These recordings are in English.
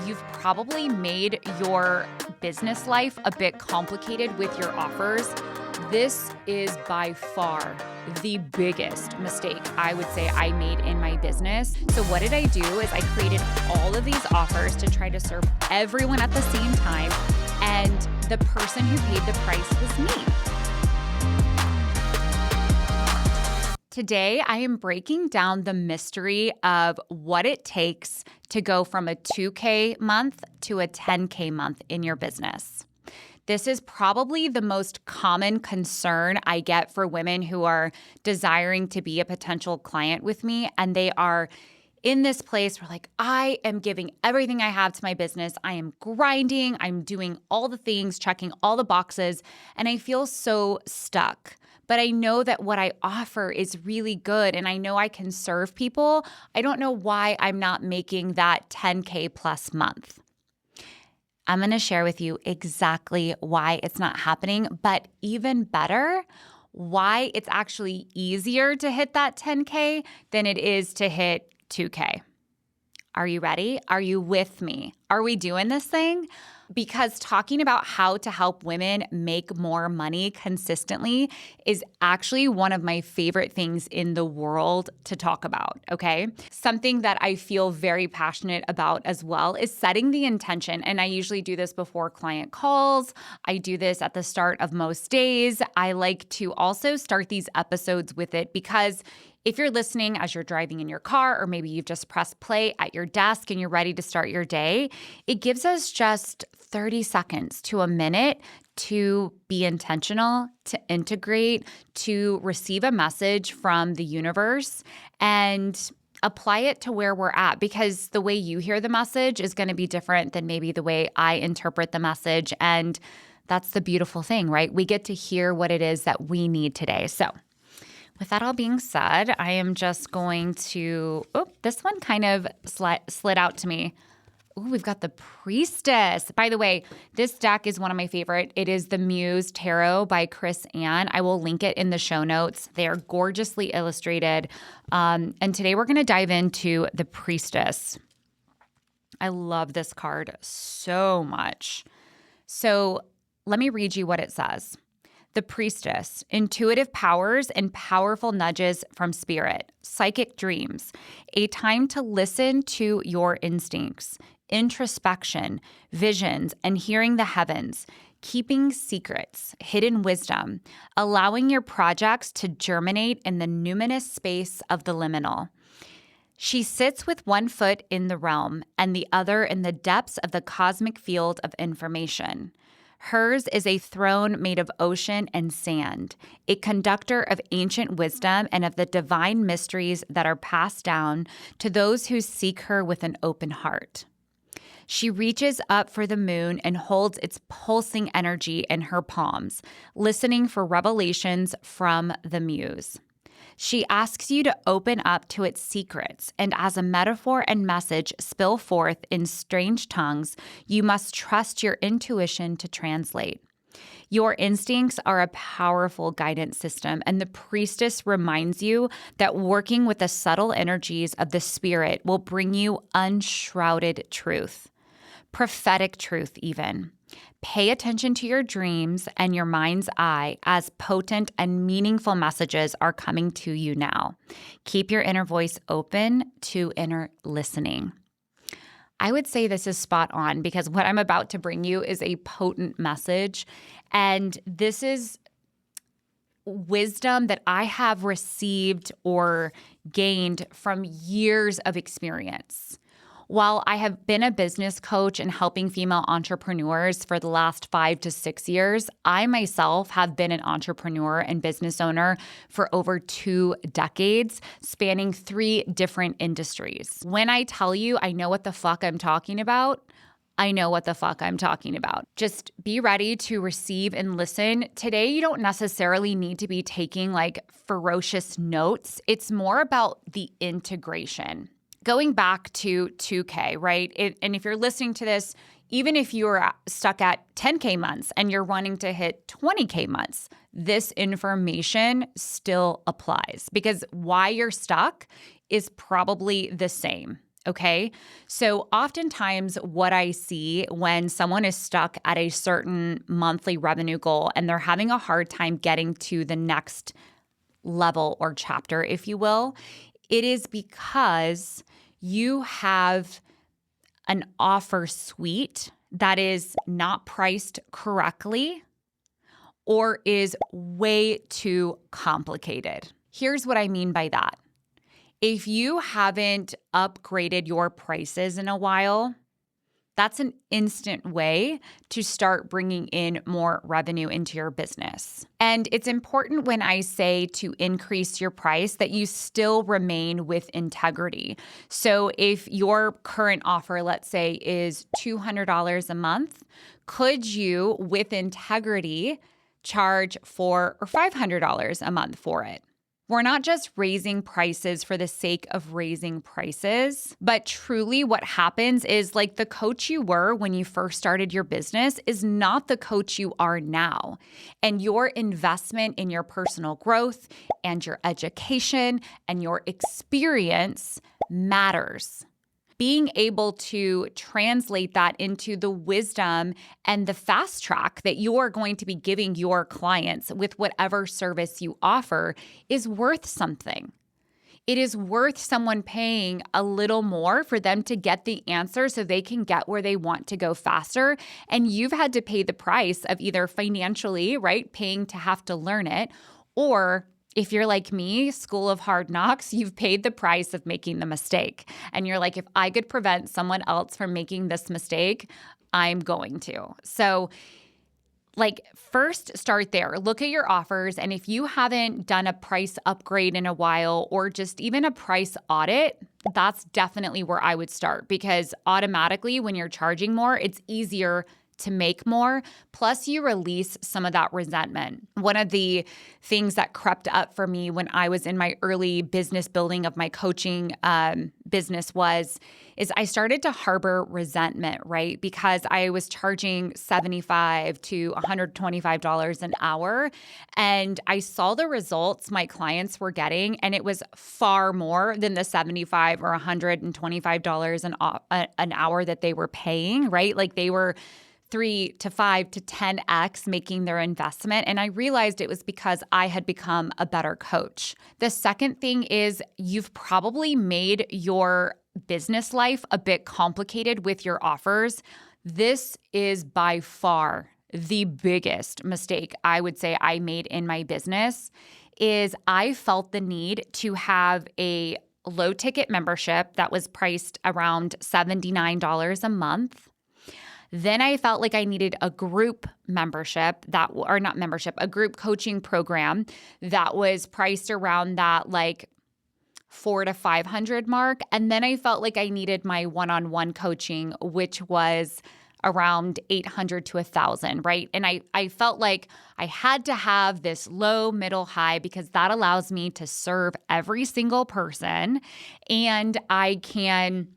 you've probably made your business life a bit complicated with your offers. This is by far the biggest mistake I would say I made in my business. So what did I do is I created all of these offers to try to serve everyone at the same time, and the person who paid the price was me. Today, I am breaking down the mystery of what it takes to go from a 2K month to a 10K month in your business. This is probably the most common concern I get for women who are desiring to be a potential client with me, and they are in this place where like, I am giving everything I have to my business. I am grinding, I'm doing all the things, checking all the boxes, and I feel so stuck. But I know that what I offer is really good and I know I can serve people. I don't know why I'm not making that 10K plus month. I'm going to share with you exactly why it's not happening, but even better, why it's actually easier to hit that 10K than it is to hit 2K. Are you ready? Are you with me? Are we doing this thing? Because talking about how to help women make more money consistently is actually one of my favorite things in the world to talk about, okay? Something that I feel very passionate about as well is setting the intention. And I usually do this before client calls. I do this at the start of most days. I like to also start these episodes with it because if you're listening as you're driving in your car, or maybe you've just pressed play at your desk and you're ready to start your day, it gives us just 30 seconds to a minute to be intentional, to integrate, to receive a message from the universe and apply it to where we're at, because the way you hear the message is going to be different than maybe the way I interpret the message. And that's the beautiful thing, right? We get to hear what it is that we need today. So with that all being said, I am just going to, this one kind of slid out to me. Ooh, we've got the Priestess. By the way, this deck is one of my favorite. It is the MUSE Tarot by Chris Ann. I will link it in the show notes. They are gorgeously illustrated. And today we're going to dive into the Priestess. I love this card so much. So let me read you what it says. The Priestess, intuitive powers and powerful nudges from spirit, psychic dreams, a time to listen to your instincts, introspection, visions, and hearing the heavens, keeping secrets, hidden wisdom, allowing your projects to germinate in the numinous space of the liminal. She sits with one foot in the realm and the other in the depths of the cosmic field of information. Hers is a throne made of ocean and sand, a conductor of ancient wisdom and of the divine mysteries that are passed down to those who seek her with an open heart. She reaches up for the moon and holds its pulsing energy in her palms, listening for revelations from the muse. She asks you to open up to its secrets, and as a metaphor and message spill forth in strange tongues, you must trust your intuition to translate. Your instincts are a powerful guidance system, and the Priestess reminds you that working with the subtle energies of the spirit will bring you unshrouded truth, prophetic truth even. Pay attention to your dreams and your mind's eye as potent and meaningful messages are coming to you now. Keep your inner voice open to inner listening. I would say this is spot on because what I'm about to bring you is a potent message, and this is wisdom that I have received or gained from years of experience. While I have been a business coach and helping female entrepreneurs for the last 5 to 6 years, I myself have been an entrepreneur and business owner for over 2 decades, spanning 3 different industries. When I tell you I know what the fuck I'm talking about, I know what the fuck I'm talking about. Just be ready to receive and listen. Today, you don't necessarily need to be taking like ferocious notes. It's more about the integration. Going back to 2K, right? And if you're listening to this, even if you're stuck at 10K months and you're wanting to hit 20K months, this information still applies because why you're stuck is probably the same, Okay. So oftentimes what I see when someone is stuck at a certain monthly revenue goal and they're having a hard time getting to the next level or chapter, if you will, it is because you have an offer suite that is not priced correctly or is way too complicated. Here's what I mean by that. If you haven't upgraded your prices in a while, that's an instant way to start bringing in more revenue into your business. And it's important when I say to increase your price that you still remain with integrity. So if your current offer, let's say, is $200 a month, could you, with integrity, charge $400 or $500 a month for it? We're not just raising prices for the sake of raising prices, but truly what happens is like the coach you were when you first started your business is not the coach you are now. And your investment in your personal growth and your education and your experience matters. Being able to translate that into the wisdom and the fast track that you are going to be giving your clients with whatever service you offer is worth something. It is worth someone paying a little more for them to get the answer so they can get where they want to go faster. And you've had to pay the price of either financially, right, paying to have to learn it, or if you're like me, School of Hard Knocks, you've paid the price of making the mistake. And you're like, if I could prevent someone else from making this mistake, I'm going to. So first start there. Look at your offers. And if you haven't done a price upgrade in a while or just even a price audit, that's definitely where I would start, because automatically when you're charging more, it's easier to make more. Plus, you release some of that resentment. One of the things that crept up for me when I was in my early business building of my coaching business is I started to harbor resentment, right? Because I was charging $75 to $125 an hour, and I saw the results my clients were getting, and it was far more than the $75 or $125 an hour that they were paying, right? Like they were 3 to 5 to 10x making their investment. And I realized it was because I had become a better coach. The second thing is you've probably made your business life a bit complicated with your offers. This is by far the biggest mistake I would say I made in my business is I felt the need to have a low ticket membership that was priced around $79 a month. Then I felt like I needed a group membership a group coaching program that was priced around that like $400 to $500 mark. And then I felt like I needed my one-on-one coaching, which was around $800 to $1,000, right? And I felt like I had to have this low, middle, high because that allows me to serve every single person, and I can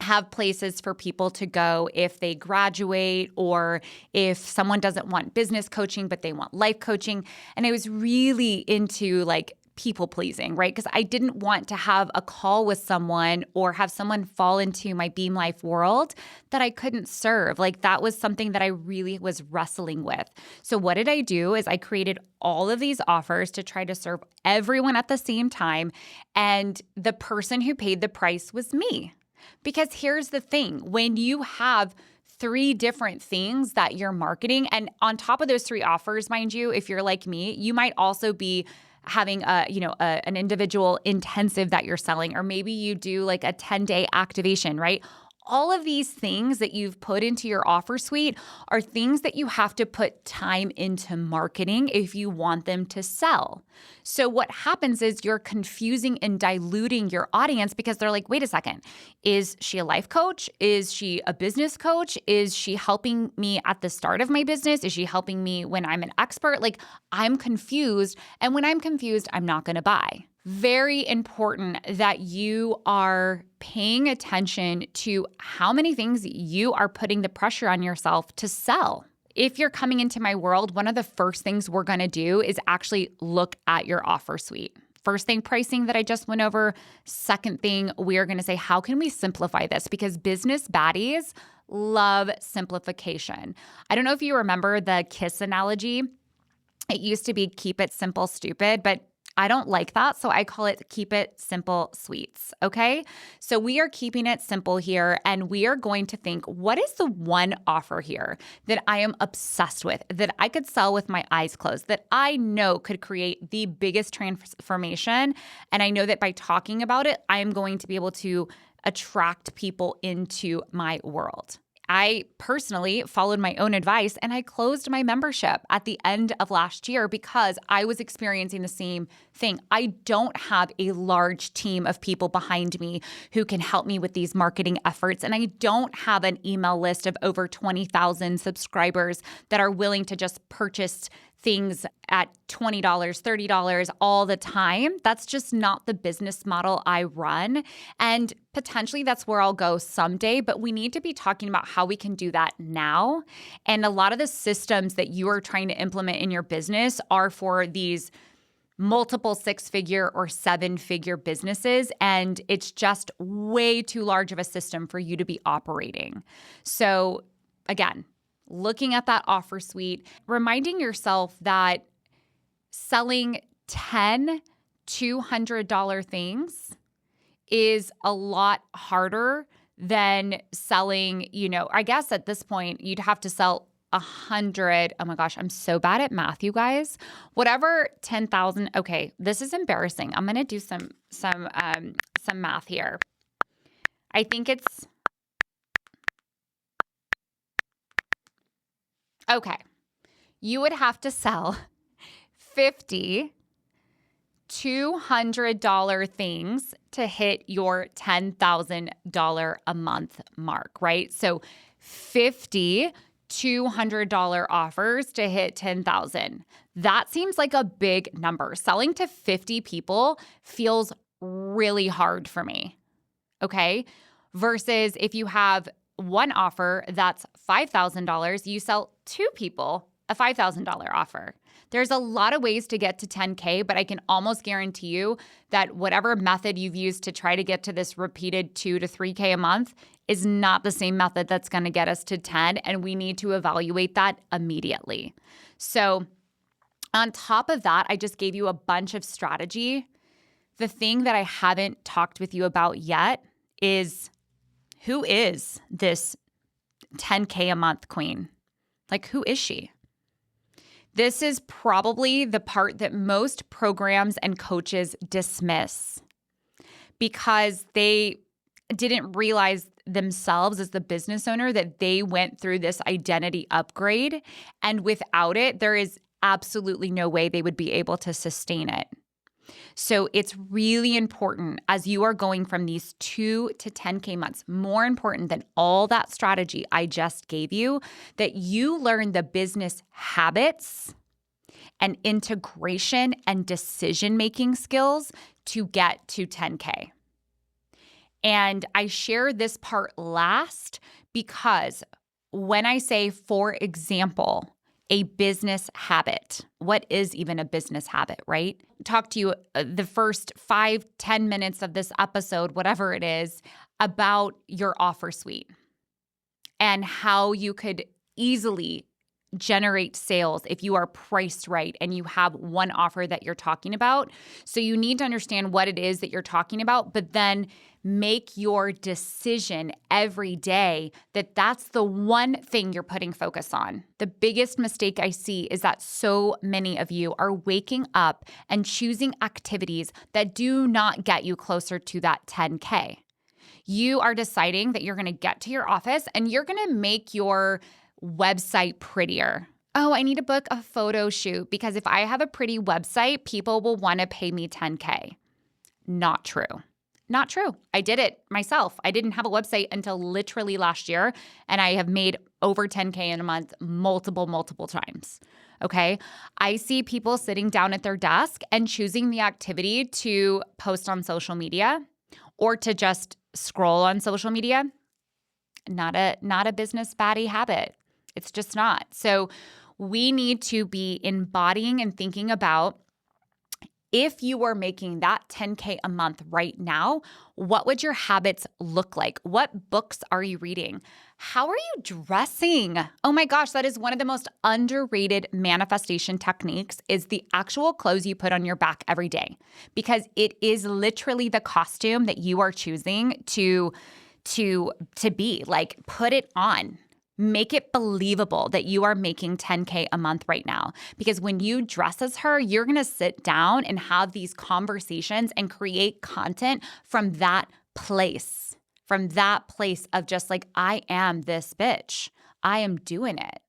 have places for people to go if they graduate or if someone doesn't want business coaching, but they want life coaching. And I was really into like people pleasing, right? Because I didn't want to have a call with someone or have someone fall into my Beam Life world that I couldn't serve. Like that was something that I really was wrestling with. So what did I do is I created all of these offers to try to serve everyone at the same time. And the person who paid the price was me. Because here's the thing, when you have 3 different things that you're marketing, and on top of those 3 offers, mind you, if you're like me, you might also be having an individual intensive that you're selling, or maybe you do like a 10-day activation, right? All of these things that you've put into your offer suite are things that you have to put time into marketing if you want them to sell. So what happens is you're confusing and diluting your audience because they're like, wait a second, is she a life coach? Is she a business coach? Is she helping me at the start of my business? Is she helping me when I'm an expert? Like I'm confused. And when I'm confused, I'm not going to buy. Very important that you are paying attention to how many things you are putting the pressure on yourself to sell. If you're coming into my world, one of the first things we're going to do is actually look at your offer suite. First thing, pricing that I just went over. Second thing, we are going to say, how can we simplify this? Because business baddies love simplification. I don't know if you remember the KISS analogy. It used to be keep it simple, stupid, but I don't like that. So I call it keep it simple, sweets. Okay. So we are keeping it simple here, and we are going to think, what is the one offer here that I am obsessed with, that I could sell with my eyes closed, that I know could create the biggest transformation? And I know that by talking about it, I am going to be able to attract people into my world. I personally followed my own advice and I closed my membership at the end of last year because I was experiencing the same thing. I don't have a large team of people behind me who can help me with these marketing efforts. And I don't have an email list of over 20,000 subscribers that are willing to just purchase things at $20, $30 all the time. That's just not the business model I run. And potentially that's where I'll go someday, but we need to be talking about how we can do that now. And a lot of the systems that you are trying to implement in your business are for these multiple 6-figure or 7-figure businesses, and it's just way too large of a system for you to be operating. So again, looking at that offer suite, reminding yourself that selling 10 $200 things is a lot harder than selling, I guess at this point you'd have to sell 100. Oh my gosh, I'm so bad at math, you guys. Whatever 10,000. Okay, this is embarrassing. I'm going to do some math here. I think it's okay. You would have to sell 50 $200 things to hit your $10,000 a month mark, right? So 50 $200 offers to hit 10,000. That seems like a big number. Selling to 50 people feels really hard for me, okay? Versus if you have one offer that's $5,000, you sell 2 people a $5,000 offer. There's a lot of ways to get to 10K, but I can almost guarantee you that whatever method you've used to try to get to this repeated 2 to 3K a month is not the same method that's going to get us to 10, and we need to evaluate that immediately. So on top of that, I just gave you a bunch of strategy. The thing that I haven't talked with you about yet is, who is this 10K a month queen? Like, who is she? This is probably the part that most programs and coaches dismiss because they didn't realize themselves as the business owner that they went through this identity upgrade. And without it, there is absolutely no way they would be able to sustain it. So it's really important as you are going from these 2 to 10K months, more important than all that strategy I just gave you, that you learn the business habits and integration and decision-making skills to get to 10K. And I share this part last because when I say, for example, a business habit. What is even a business habit, right? Talk to you the first 5-10 minutes of this episode, whatever it is, about your offer suite and how you could easily generate sales if you are priced right and you have one offer that you're talking about. So you need to understand what it is that you're talking about, but then make your decision every day that that's the one thing you're putting focus on. The biggest mistake I see is that so many of you are waking up and choosing activities that do not get you closer to that 10K. You are deciding that you're going to get to your office and you're going to make your website prettier. Oh, I need to book a photo shoot because if I have a pretty website, people will want to pay me 10K. Not true. Not true. I did it myself. I didn't have a website until literally last year, and I have made over 10K in a month multiple times. Okay. I see people sitting down at their desk and choosing the activity to post on social media or to just scroll on social media. Not a business baddie habit. It's just not. So we need to be embodying and thinking about If you were making that 10K a month right now, what would your habits look like? What books are you reading? How are you dressing? Oh my gosh, that is one of the most underrated manifestation techniques is the actual clothes you put on your back every day, because it is literally the costume that you are choosing to be. Like, put it on. Make it believable that you are making 10K a month right now. Because when you dress as her, you're going to sit down and have these conversations and create content from that place of just like, I am this bitch. I am doing it.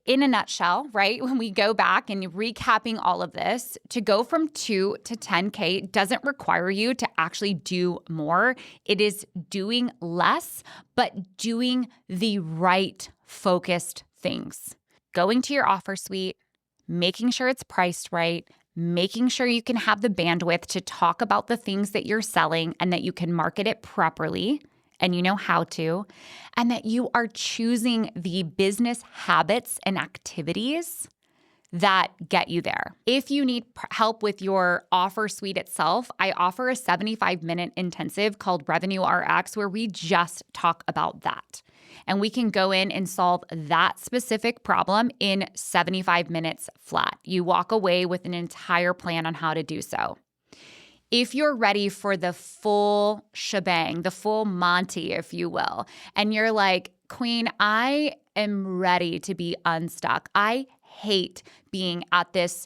In a nutshell, right? When we go back and recapping all of this, to go from 2 to 10K doesn't require you to actually do more. It is doing less, but doing the right focused things. Going to your offer suite, making sure it's priced right, making sure you can have the bandwidth to talk about the things that you're selling and that you can market it properly and you know how to, and that you are choosing the business habits and activities that get you there. If you need help with your offer suite itself, I offer a 75-minute intensive called Revenue RX where we just talk about that. And we can go in and solve that specific problem in 75 minutes flat. You walk away with an entire plan on how to do so. If you're ready for the full shebang, the full Monty, if you will, and you're like, Queen, I am ready to be unstuck. I hate being at this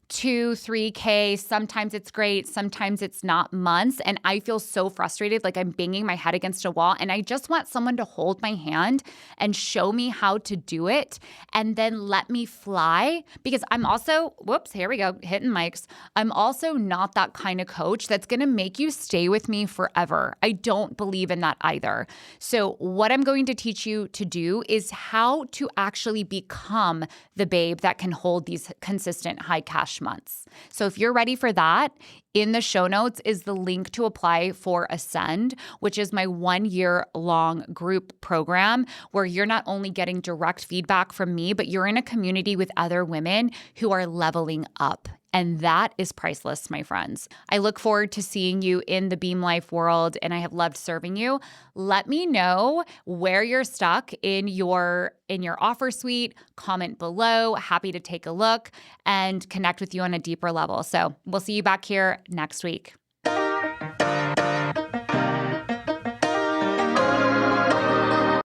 2, 3K. Sometimes it's great. Sometimes it's not months. And I feel so frustrated, like I'm banging my head against a wall. And I just want someone to hold my hand and show me how to do it and then let me fly. Because I'm also, here we go, hitting mics. I'm also not that kind of coach that's going to make you stay with me forever. I don't believe in that either. So what I'm going to teach you to do is how to actually become the babe that can hold these consistent high cash months. So if you're ready for that, in the show notes is the link to apply for Ascend, which is my 1-year-long group program where you're not only getting direct feedback from me, but you're in a community with other women who are leveling up. And that is priceless, my friends. I look forward to seeing you in the Beam Life world, and I have loved serving you. Let me know where you're stuck in your offer suite. Comment below. Happy to take a look and connect with you on a deeper level. So we'll see you back here next week.